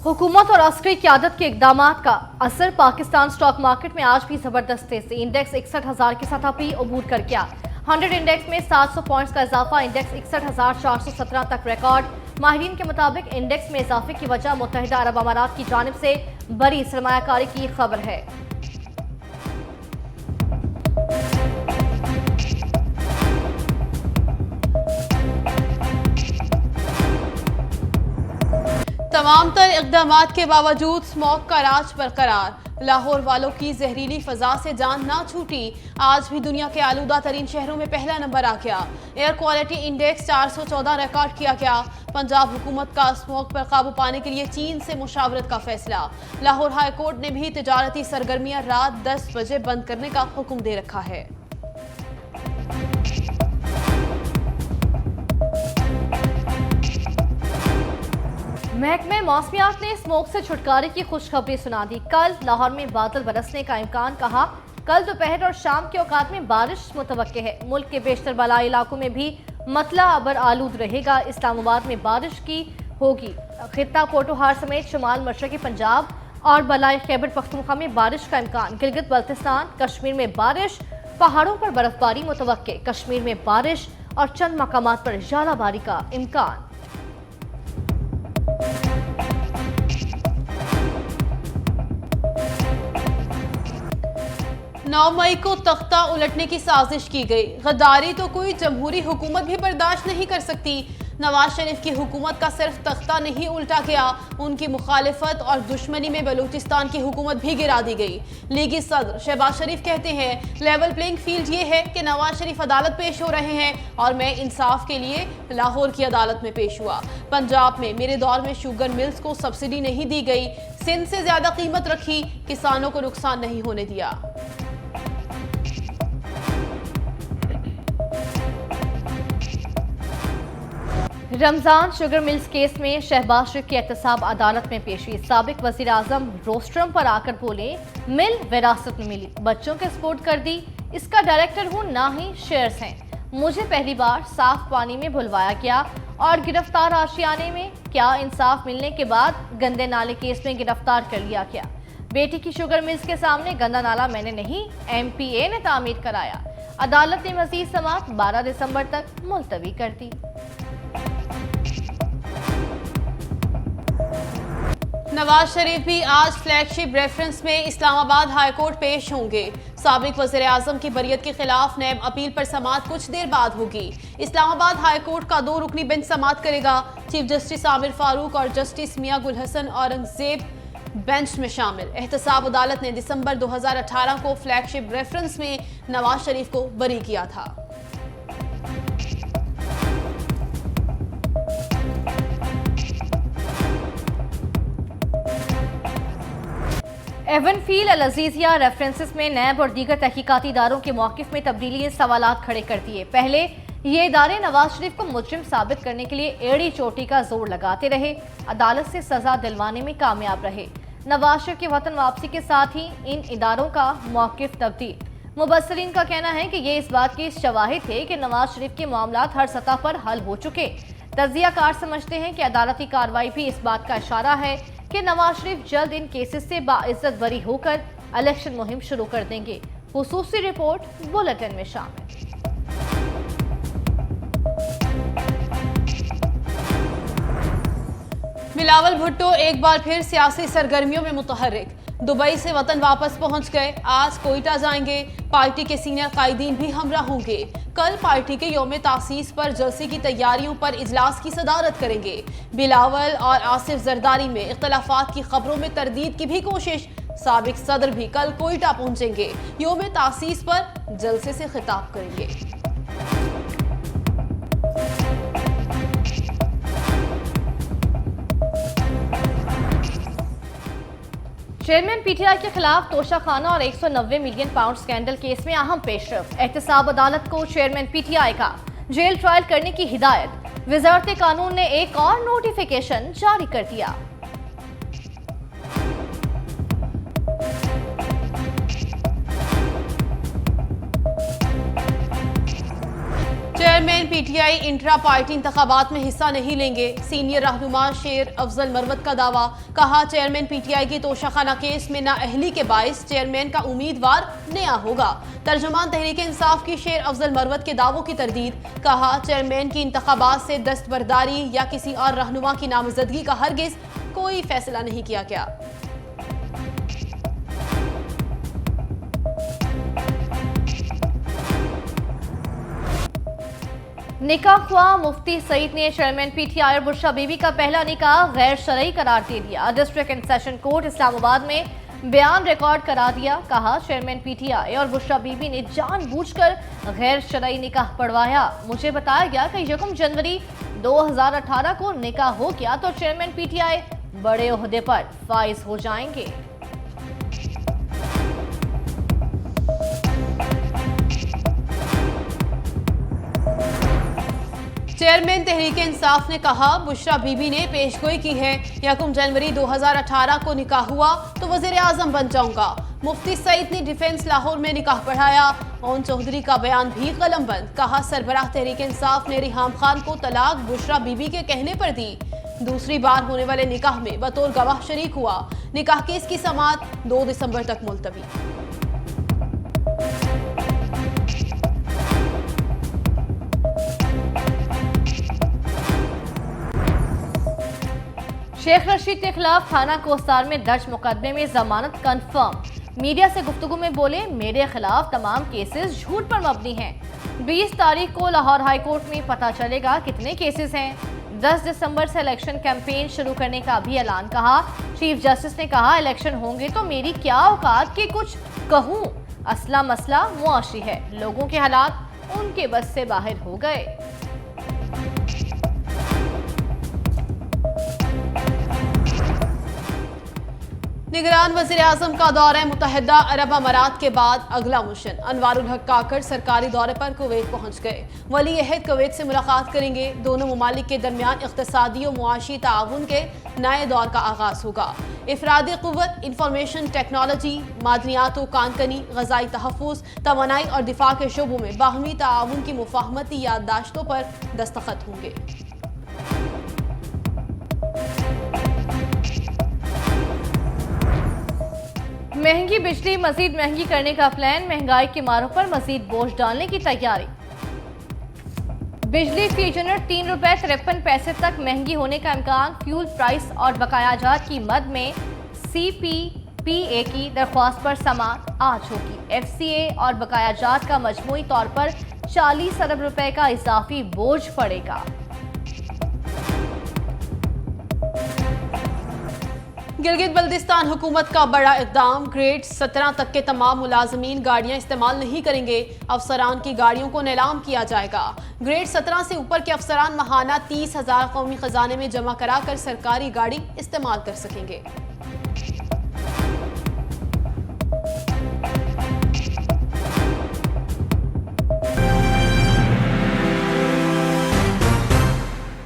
हुकूमत और अस्करी क़यादत के इक़दाम का असर पाकिस्तान स्टॉक मार्केट में आज भी जबरदस्त तेजी। इंडेक्स 61,000 की सतह पर अबूर कर गया। 100 इंडेक्स में 700 पॉइंट्स का इजाफा, इंडेक्स 61,417 तक रिकॉर्ड। माहिरीन के मुताबिक इंडेक्स में इजाफे की वजह मुत्तहिदा अरब अमारात की जानिब से बड़ी सरमायाकारी की खबर है। तमाम तर इक़दाम के बावजूद स्मॉग का राज बरकरार। लाहौर वालों की जहरीली फजा से जान ना छूटी। आज भी दुनिया के आलूदा तरीन शहरों में पहला नंबर आ गया। एयर क्वालिटी इंडेक्स 414 रिकॉर्ड किया गया। पंजाब हुकूमत का स्मॉग पर काबू पाने के लिए चीन से मुशावरत का फैसला। लाहौर हाई कोर्ट ने भी तिजारती सरगर्मियां रात 10 बजे बंद करने का हुक्म दे रखा है। महकमे मौसमियात ने स्मोक से छुटकारे की खुशखबरी सुना दी। कल लाहौर में बादल बरसने का इम्कान, कहा कल दोपहर और शाम के औकात में बारिश मुतवक्के है। मुल्क के बेशतर बलाई इलाकों में भी मतला अबर आलूद रहेगा। इस्लामाबाद में बारिश की होगी। खित्ता पोटोहार समेत शुमाल मशरकी पंजाब और बलाई खैबर पख्तूनख्वा में बारिश का इम्कान। गिलगित बल्तिस्तान कश्मीर में बारिश, पहाड़ों पर बर्फबारी मुतवक्के। कश्मीर में बारिश और चंद मकामात पर ज़्यादाबारी का इम्कान। 9 मई को तख्ता उलटने की साजिश की गई। गद्दारी तो कोई जमहूरी हुकूमत भी बर्दाश्त नहीं कर सकती। नवाज शरीफ की हुकूमत का सिर्फ तख्ता नहीं उल्टा गया, उनकी मुखालिफत और दुश्मनी में बलूचिस्तान की हुकूमत भी गिरा दी गई। लीगी सदर शहबाज शरीफ कहते हैं लेवल प्लेइंग फील्ड ये है कि नवाज शरीफ अदालत पेश हो रहे हैं और मैं इंसाफ के लिए लाहौर की अदालत में पेश हुआ। पंजाब में मेरे दौर में शुगर मिल्स को सब्सिडी नहीं दी गई, सिंध से ज्यादा कीमत रखी, किसानों को नुकसान नहीं होने दिया। रमजान शुगर मिल्स केस में शहबाज शरीफ की एहतसाब अदालत में पेश हुई। साबिक वजीर आजम रोस्ट्रम पर आकर बोले मिल विरासत में मिली, बच्चों के सपोर्ट कर दी, इसका डायरेक्टर हूँ ना ही शेयर्स हैं। मुझे पहली बार साफ पानी में भुलवाया गया और गिरफ्तार आशियाने में, क्या इंसाफ मिलने के बाद गंदे नाले केस में गिरफ्तार कर लिया गया। बेटी की शुगर मिल्स के सामने गंदा नाला मैंने नहीं, MPA ने तामीर कराया। अदालत ने मजीद समाअत 12 दिसंबर तक मुलतवी कर दी। नवाज शरीफ भी आज फ्लैगशिप रेफरेंस में इस्लामाबाद हाई कोर्ट पेश होंगे। साबिक वज़ीर आज़म की बरियत के खिलाफ नैब अपील पर समाअत कुछ देर बाद होगी। इस्लामाबाद हाई कोर्ट का 2 रुकनी बेंच समाअत करेगा। चीफ जस्टिस आमिर फारूक और जस्टिस मियां गुल हसन औरंगजेब बेंच में शामिल। एहतसाब अदालत ने दिसंबर 2018 को फ्लैगशिप रेफरेंस में नवाज शरीफ को बरी किया था। एवनफील्ड अल अजीजिया रेफरेंसेस में नैब और दीगर तहकीकाती इदारों के मौक़िफ़ में तब्दीली, सवालात खड़े कर दिए। पहले ये इदारे नवाज शरीफ को मुजरिम साबित करने के लिए एड़ी चोटी का जोर लगाते रहे, अदालत से सजा दिलवाने में कामयाब रहे। नवाज शरीफ की वतन वापसी के साथ ही इन इदारों का मौक़िफ़ तब्दील। मुबस्सरीन का कहना है कि ये इस बात की शवाहिद थे कि नवाज शरीफ के मामलात हर सतह पर हल हो चुके। तज्जियाकार समझते हैं कि अदालती कार्रवाई भी इस बात का इशारा है कि नवाज शरीफ जल्द इन केसेस से बाइज्जत बरी होकर इलेक्शन मुहिम शुरू कर देंगे। खुसूसी रिपोर्ट बुलेटिन में शामिल। बिलावल भुट्टो एक बार फिर सियासी सरगर्मियों में मुतहर्रिक। दुबई से वतन वापस पहुंच गए, आज कोयटा जाएंगे। पार्टी के सीनियर कायदीन भी हमरा होंगे। कल पार्टी के यौम तासीस पर जलसे की तैयारियों पर इजलास की सदारत करेंगे। बिलावल और आसिफ जरदारी में इख्तलाफात की खबरों में तरदीद की भी कोशिश। साबिक सदर भी कल कोयटा पहुंचेंगे, यौम तासीस पर जलसे से खिताब करेंगे। चेयरमैन PTI के खिलाफ तोशाखाना और 190 मिलियन पाउंड स्कैंडल केस में अहम पेशरफ। एहतसाब अदालत को चेयरमैन PTI का जेल ट्रायल करने की हिदायत। वजारत कानून ने एक और नोटिफिकेशन जारी कर दिया। चेयरमैन पीटीआई इंट्रा पार्टी इंतखाबात में हिस्सा नहीं लेंगे। सीनियर रहनुमा शेर अफजल मरवत का दावा। कहा, चेयरमैन पीटीआई की तोशाखाना केस में नाअहली के बाइस चेयरमैन का उम्मीदवार नया होगा। तर्जुमान तहरीक इंसाफ की शेर अफजल मरवत के दावों की तरदीद। कहा, चेयरमैन की इंतखाबात से दस्तबरदारी या किसी और रहनुमा की नामजदगी का हरगिज कोई फैसला नहीं किया गया। निकाह ख्वाह मुफ्ती सईद ने चेयरमैन पीटीआई और बुशरा बीबी का पहला निकाह गैर शरई करार दे दिया। District and session court Islamabad में बयान रिकॉर्ड करा दिया। कहा, चेयरमैन पीटीआई और बुशरा बीबी ने जानबूझकर गैर शरई निकाह पढ़वाया। मुझे बताया गया कि 1 जनवरी 2018 को निकाह हो गया तो चेयरमैन पीटीआई बड़े ओहदे पर फाइज हो जाएंगे। चेयरमैन तहरीक इंसाफ ने कहा, बुशरा बीबी ने पेशगोई की है 1 जनवरी 2018 को निकाह हुआ तो वजीर आजम बन जाऊंगा। मुफ्ती सईद ने डिफेंस लाहौर में निकाह पढ़ाया। ओन चौधरी का बयान भी कलमबंद। कहा, सरबराह तहरीक इंसाफ ने रिहाम खान को तलाक बुशरा बीबी के कहने पर दी। दूसरी बार होने वाले निकाह में बतौर गवाह शरीक हुआ। निकाह केस की समाअत 2 दिसंबर तक मुलतवी। शेख रशीद के खिलाफ थाना कोस्तार में दर्ज मुकदमे में जमानत कंफर्म। मीडिया से गुफ्तगू में बोले, मेरे खिलाफ तमाम केसेस झूठ पर मबनी हैं। 20 तारीख को लाहौर हाई कोर्ट में पता चलेगा कितने केसेस हैं। 10 दिसंबर से इलेक्शन कैंपेन शुरू करने का भी ऐलान। कहा, चीफ जस्टिस ने कहा, इलेक्शन होंगे तो मेरी क्या औकात कि कुछ कहूँ। असला मसला मुआशी है, लोगों के हालात उनके बस से बाहर हो गए। निगरान वज़ीर आज़म का दौरा मुत्तहिदा अरब अमारात के बाद अगला मिशन। अनवारुल हक काकड़ सरकारी दौरे पर कुवैत पहुंच गए। वली अहद कुवैत से मुलाकात करेंगे। दोनों ममालिक के दरमियान इक़्तिसादी और मुआशी ताउन के नए दौर का आगाज होगा। इफरादी क़ुव्वत, इंफॉर्मेशन टेक्नोलॉजी, मादनियात व कानकनी, ग़ज़ाई तहफ़्फ़ुज़, तवानाई और दिफा के शोबों में बाहमी ताउन की मुफ़ाहमती याददाश्तों पर दस्तखत होंगे। महंगी बिजली मजीद महंगी करने का प्लान। महंगाई की मारों पर मजीद बोझ डालने की तैयारी। बिजली फी यूनिट 3 रुपए 53 पैसे तक महंगी होने का इम्कान। फ्यूल प्राइस और बकायाजात की मद में CPPA की दरख्वास्त पर समाअत आज होगी। FCA और बकायाजात का मजमूई तौर पर 40 अरब रुपए का इजाफी बोझ पड़ेगा। गिलगित बल्दिस्तान हुकूमत का बड़ा इक़दाम। ग्रेड 17 तक के तमाम मुलाजमीन गाड़ियां इस्तेमाल नहीं करेंगे। अफसरान की गाड़ियों को नीलाम किया जाएगा। ग्रेड 17 से ऊपर के अफसरान माहाना 30,000 कौमी खजाने में जमा कराकर सरकारी गाड़ी इस्तेमाल कर सकेंगे।